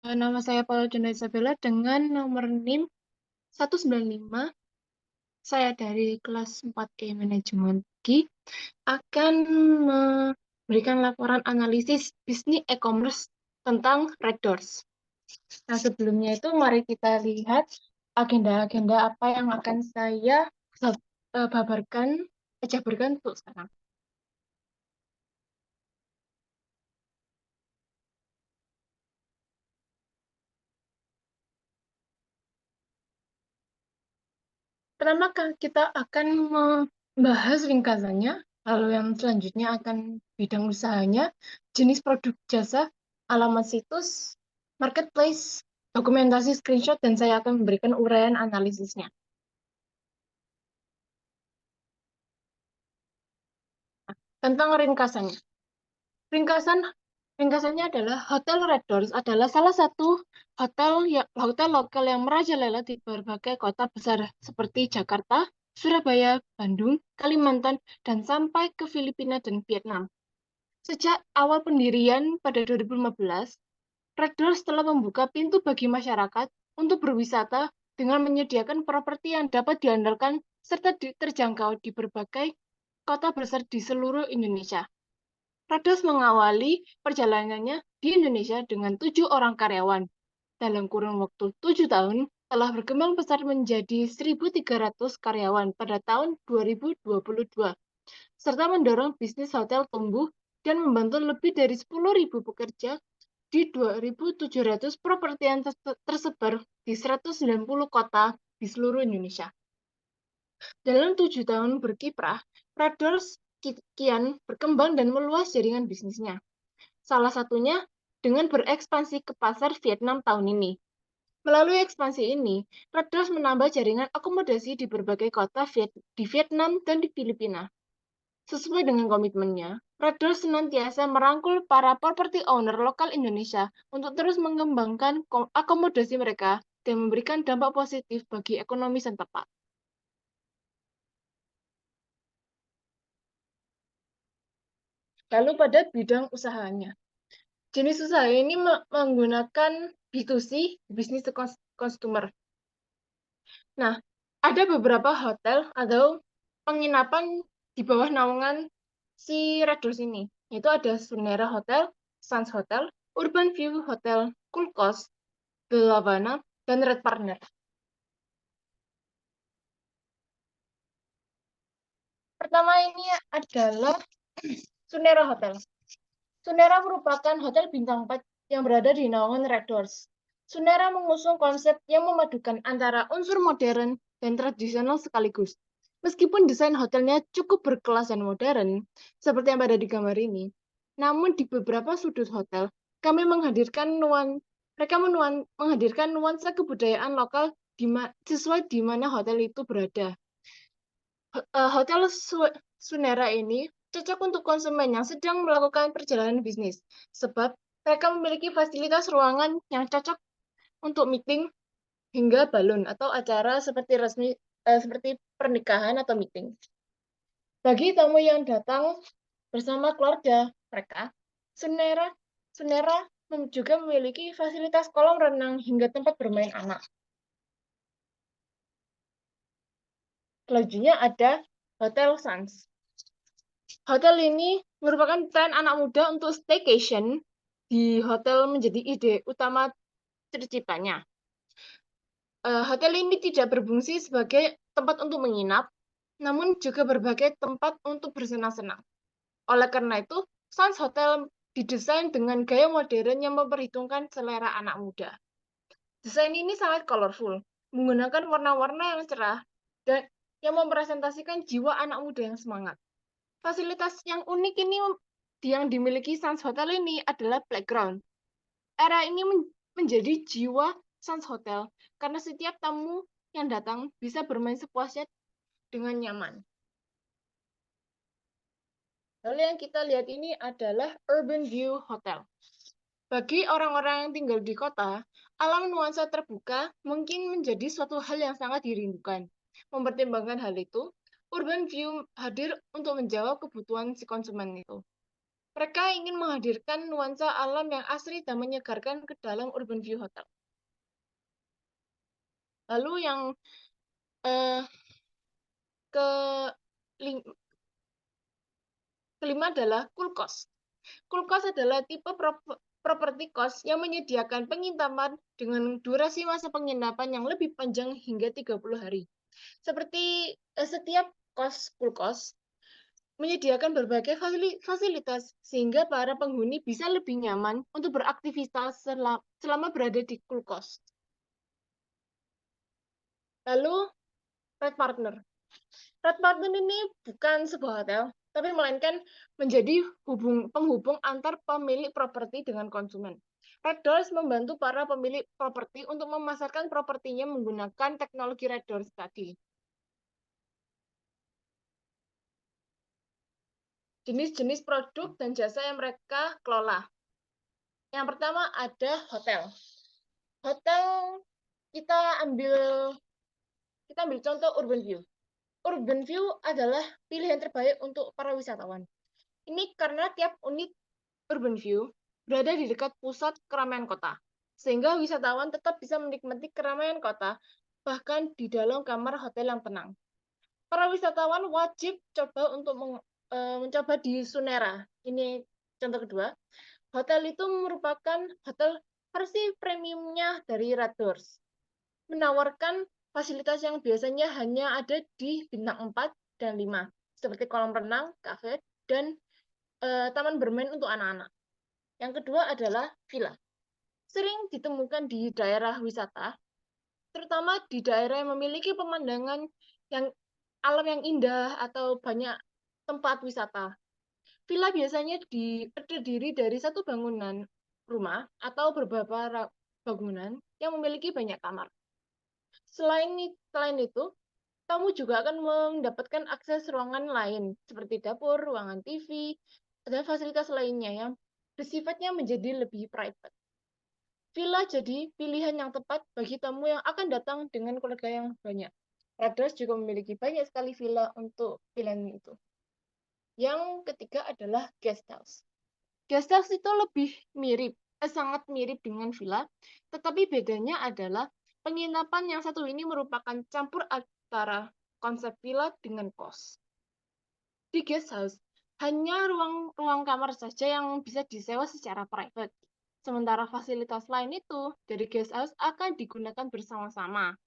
Nama saya Paula Donna Isabella dengan nomor NIM 195. Saya dari kelas 4E Manajemen G akan memberikan laporan analisis bisnis e-commerce tentang Red Doors. Nah, sebelumnya itu mari kita lihat agenda-agenda apa yang akan saya jabarkan untuk sekarang. Pertama kita akan membahas ringkasannya, lalu yang selanjutnya akan bidang usahanya, jenis produk jasa, alamat situs, marketplace, dokumentasi screenshot, dan saya akan memberikan uraian analisisnya. Tentang ringkasannya. Ringkasannya adalah Hotel Red Doors adalah salah satu hotel lokal yang merajalela di berbagai kota besar seperti Jakarta, Surabaya, Bandung, Kalimantan, dan sampai ke Filipina dan Vietnam. Sejak awal pendirian pada 2015, Red Doors telah membuka pintu bagi masyarakat untuk berwisata dengan menyediakan properti yang dapat diandalkan serta terjangkau di berbagai kota besar di seluruh Indonesia. Rados mengawali perjalanannya di Indonesia dengan 7 orang karyawan. Dalam kurun waktu 7 tahun, telah berkembang besar menjadi 1.300 karyawan pada tahun 2022, serta mendorong bisnis hotel tumbuh dan membantu lebih dari 10.000 pekerja di 2.700 properti yang tersebar di 190 kota di seluruh Indonesia. Dalam 7 tahun berkiprah, Red Doors kian berkembang dan meluas jaringan bisnisnya. Salah satunya dengan berekspansi ke pasar Vietnam tahun ini. Melalui ekspansi ini, Red Doors menambah jaringan akomodasi di berbagai kota di Vietnam dan di Filipina. Sesuai dengan komitmennya, Red Doors senantiasa merangkul para property owner lokal Indonesia untuk terus mengembangkan akomodasi mereka dan memberikan dampak positif bagi ekonomi setempat. Lalu pada bidang usahanya. Jenis usaha ini menggunakan B2C, business to consumer. Nah, ada beberapa hotel atau penginapan di bawah naungan si Red Doors ini. Yaitu ada Sunera Hotel, Suns Hotel, Urban View Hotel, Cool Coast, The Lavana, dan Red Partner. Pertama ini adalah Sunera Hotel. Sunera merupakan hotel bintang 4 yang berada di naungan Red Doors. Sunera mengusung konsep yang memadukan antara unsur modern dan tradisional sekaligus. Meskipun desain hotelnya cukup berkelas dan modern, seperti yang ada di gambar ini, namun di beberapa sudut hotel, mereka menghadirkan nuansa kebudayaan lokal sesuai di mana hotel itu berada. Hotel Sunera ini cocok untuk konsumen yang sedang melakukan perjalanan bisnis, sebab mereka memiliki fasilitas ruangan yang cocok untuk meeting hingga balon atau acara seperti pernikahan atau meeting. Bagi tamu yang datang bersama keluarga mereka, Sunera Sunera juga memiliki fasilitas kolam renang hingga tempat bermain anak. Selanjutnya ada Hotel Suns. Hotel ini merupakan tren anak muda untuk staycation di hotel menjadi ide utama terciptanya. Hotel ini tidak berfungsi sebagai tempat untuk menginap, namun juga berbagai tempat untuk bersenang-senang. Oleh karena itu, Suns Hotel didesain dengan gaya modern yang memperhitungkan selera anak muda. Desain ini sangat colorful, menggunakan warna-warna yang cerah dan yang mempresentasikan jiwa anak muda yang semangat. Fasilitas yang unik ini yang dimiliki Suns Hotel ini adalah playground. Era ini menjadi jiwa Suns Hotel karena setiap tamu yang datang bisa bermain sepuasnya dengan nyaman. Lalu yang kita lihat ini adalah Urban View Hotel. Bagi orang-orang yang tinggal di kota, alam nuansa terbuka mungkin menjadi suatu hal yang sangat dirindukan. Mempertimbangkan hal itu, Urban View hadir untuk menjawab kebutuhan si konsumen itu. Mereka ingin menghadirkan nuansa alam yang asri dan menyegarkan ke dalam Urban View Hotel. Lalu yang eh, ke kelima adalah cool cost. Cool cost adalah tipe property cost yang menyediakan penginapan dengan durasi masa penginapan yang lebih panjang hingga 30 hari. Seperti setiap cool cost menyediakan berbagai fasilitas sehingga para penghuni bisa lebih nyaman untuk beraktivitas selama berada di cool cost. Lalu Red Partner. Red Partner ini bukan sebuah hotel, tapi melainkan menjadi penghubung antar pemilik properti dengan konsumen. Red Doors membantu para pemilik properti untuk memasarkan propertinya menggunakan teknologi Red Doors tadi. Jenis-jenis produk dan jasa yang mereka kelola. Yang pertama ada hotel. Hotel kita ambil contoh Urban View. Urban View adalah pilihan terbaik untuk para wisatawan. Ini karena tiap unit Urban View berada di dekat pusat keramaian kota, sehingga wisatawan tetap bisa menikmati keramaian kota, bahkan di dalam kamar hotel yang tenang. Para wisatawan wajib coba untuk mencoba di Sunera. Ini contoh kedua. Hotel itu merupakan hotel versi premiumnya dari Red Doors, menawarkan fasilitas yang biasanya hanya ada di bintang 4 dan 5, seperti kolam renang, kafe, dan taman bermain untuk anak-anak. Yang kedua adalah villa. Sering ditemukan di daerah wisata, terutama di daerah yang memiliki pemandangan yang alam yang indah atau banyak tempat wisata. Villa biasanya terdiri dari satu bangunan rumah atau beberapa bangunan yang memiliki banyak kamar. Selain itu, kamu juga akan mendapatkan akses ruangan lain seperti dapur, ruangan TV, dan fasilitas lainnya yang bersifatnya menjadi lebih private. Villa jadi pilihan yang tepat bagi tamu yang akan datang dengan keluarga yang banyak. Rados juga memiliki banyak sekali villa untuk pilihan itu. Yang ketiga adalah guest house. Guest house itu lebih sangat mirip dengan villa, tetapi bedanya adalah penginapan yang satu ini merupakan campur antara konsep villa dengan kos. Di guest house, hanya ruang kamar saja yang bisa disewa secara private. Sementara fasilitas lain itu dari guest house akan digunakan bersama-sama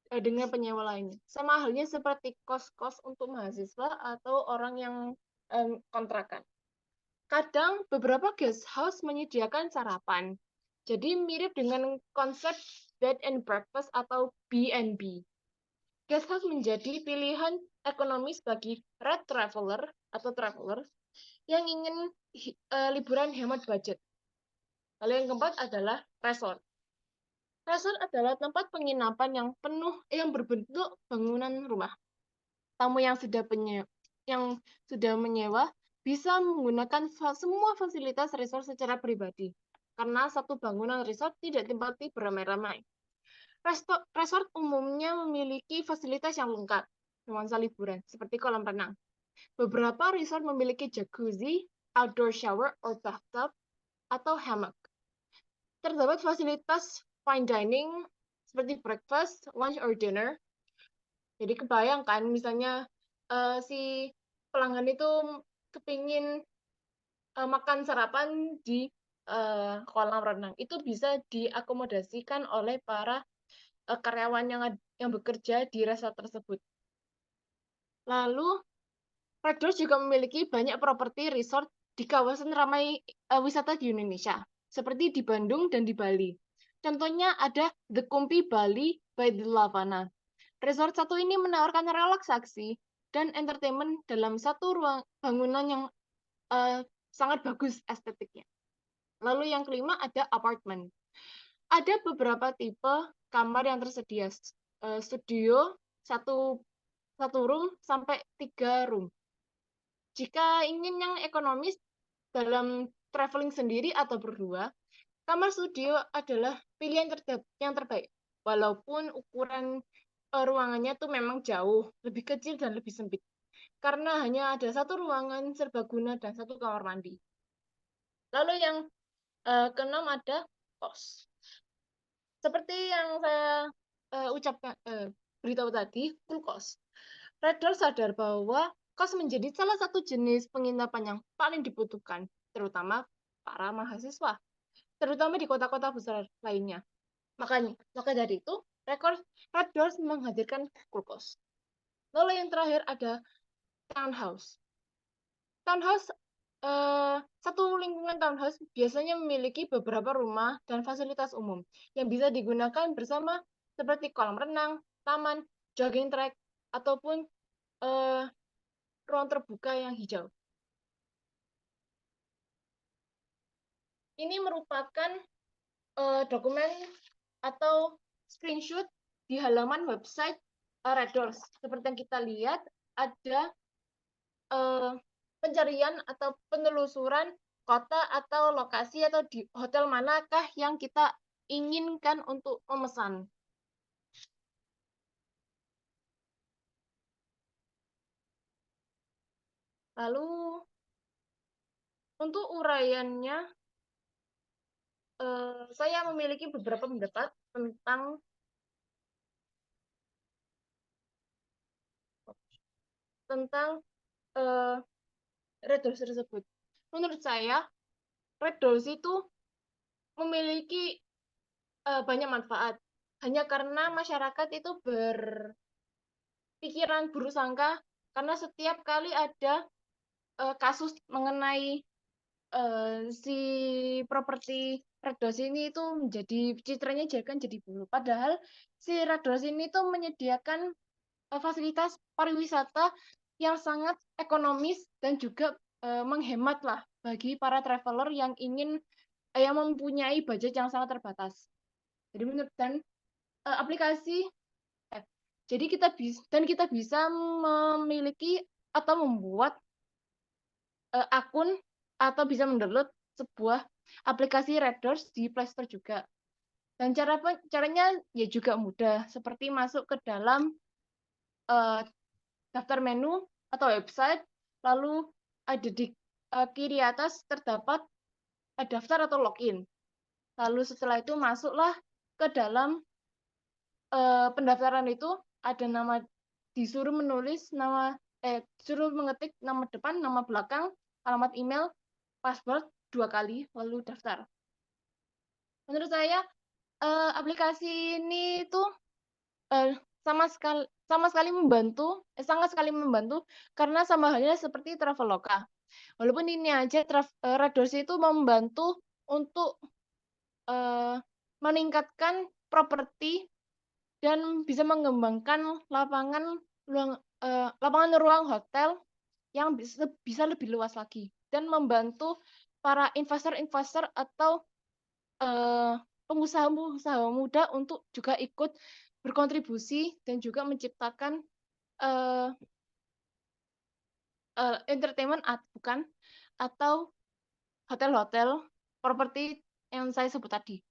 dengan penyewa lainnya. Sama halnya seperti kos-kos untuk mahasiswa atau orang yang kontrakan. Kadang beberapa guest house menyediakan sarapan. Jadi mirip dengan konsep bed and breakfast atau B&B. Guest house menjadi pilihan ekonomis bagi red traveler atau traveler yang ingin liburan hemat budget. Lalu yang keempat adalah resort. Resort adalah tempat penginapan yang berbentuk bangunan rumah. Tamu yang sudah menyewa bisa menggunakan semua fasilitas resort secara pribadi, karena satu bangunan resort tidak ditempati beramai-ramai. Resort umumnya memiliki fasilitas yang lengkap, nuansa liburan, seperti kolam renang. Beberapa resort memiliki jacuzzi, outdoor shower or bathtub, atau hammock. Terdapat fasilitas fine dining, seperti breakfast, lunch, or dinner. Jadi kebayangkan misalnya si pelanggan itu kepingin makan sarapan di kolam renang. Itu bisa diakomodasikan oleh para karyawan yang bekerja di resort tersebut. Lalu, Red Doors juga memiliki banyak properti resort di kawasan ramai wisata di Indonesia, seperti di Bandung dan di Bali. Contohnya ada The Kumpi Bali by The Lavana. Resort satu ini menawarkan relaksasi dan entertainment dalam satu ruang bangunan yang sangat bagus estetiknya. Lalu yang kelima ada apartemen. Ada beberapa tipe kamar yang tersedia. Studio, satu room sampai 3 room. Jika ingin yang ekonomis dalam traveling sendiri atau berdua, kamar studio adalah pilihan yang terbaik. Walaupun ukuran ruangannya tuh memang jauh, lebih kecil dan lebih sempit. karena hanya ada satu ruangan serbaguna dan satu kamar mandi. Lalu yang keenam ada kos. Seperti yang saya beritahu tadi, full kos. Red Door sadar bahwa kos menjadi salah satu jenis penginapan yang paling dibutuhkan, terutama para mahasiswa, terutama di kota-kota besar lainnya. Maka dari itu, Red Doors menghadirkan full kos. Lalu yang terakhir ada townhouse. Townhouse satu lingkungan townhouse biasanya memiliki beberapa rumah dan fasilitas umum yang bisa digunakan bersama seperti kolam renang, taman, jogging track, ataupun ruang terbuka yang hijau. Ini merupakan dokumen atau screenshot di halaman website Red Doors. Seperti yang kita lihat, ada pencarian atau penelusuran kota atau lokasi atau di hotel manakah yang kita inginkan untuk memesan. Lalu untuk uraiannya, saya memiliki beberapa pendapat tentang Red Doors tersebut. Menurut saya, Red Doors itu memiliki banyak manfaat. Hanya karena masyarakat itu berpikiran buruk sangka, karena setiap kali ada kasus mengenai si properti Red Doors ini itu menjadi citranya jadi buruk. Padahal si Red Doors ini tuh menyediakan fasilitas pariwisata yang sangat ekonomis dan juga menghemat lah bagi para traveler yang ingin yang mempunyai budget yang sangat terbatas. Jadi menurut dan aplikasi jadi kita bisa memiliki atau membuat akun atau bisa mendownload sebuah aplikasi Red Doors di Play Store juga. Dan caranya ya juga mudah, seperti masuk ke dalam daftar menu atau website, lalu ada di kiri atas terdapat daftar atau login. Lalu setelah itu masuklah ke dalam pendaftaran itu, ada nama, disuruh menulis nama, suruh mengetik nama depan, nama belakang, alamat email, password 2 kali, lalu daftar. Menurut saya aplikasi ini tuh sangat sekali membantu karena sama halnya seperti Traveloka. Walaupun ini aja Red Doors itu membantu untuk meningkatkan properti dan bisa mengembangkan lapangan ruang hotel yang bisa lebih luas lagi dan membantu para investor-investor atau pengusaha-pengusaha muda untuk juga ikut berkontribusi dan juga menciptakan entertainment atau hotel-hotel properti yang saya sebut tadi.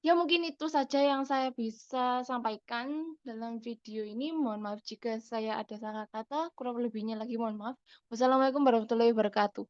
Ya mungkin itu saja yang saya bisa sampaikan dalam video ini. Mohon maaf jika saya ada salah kata, kurang lebihnya lagi mohon maaf. Wassalamualaikum warahmatullahi wabarakatuh.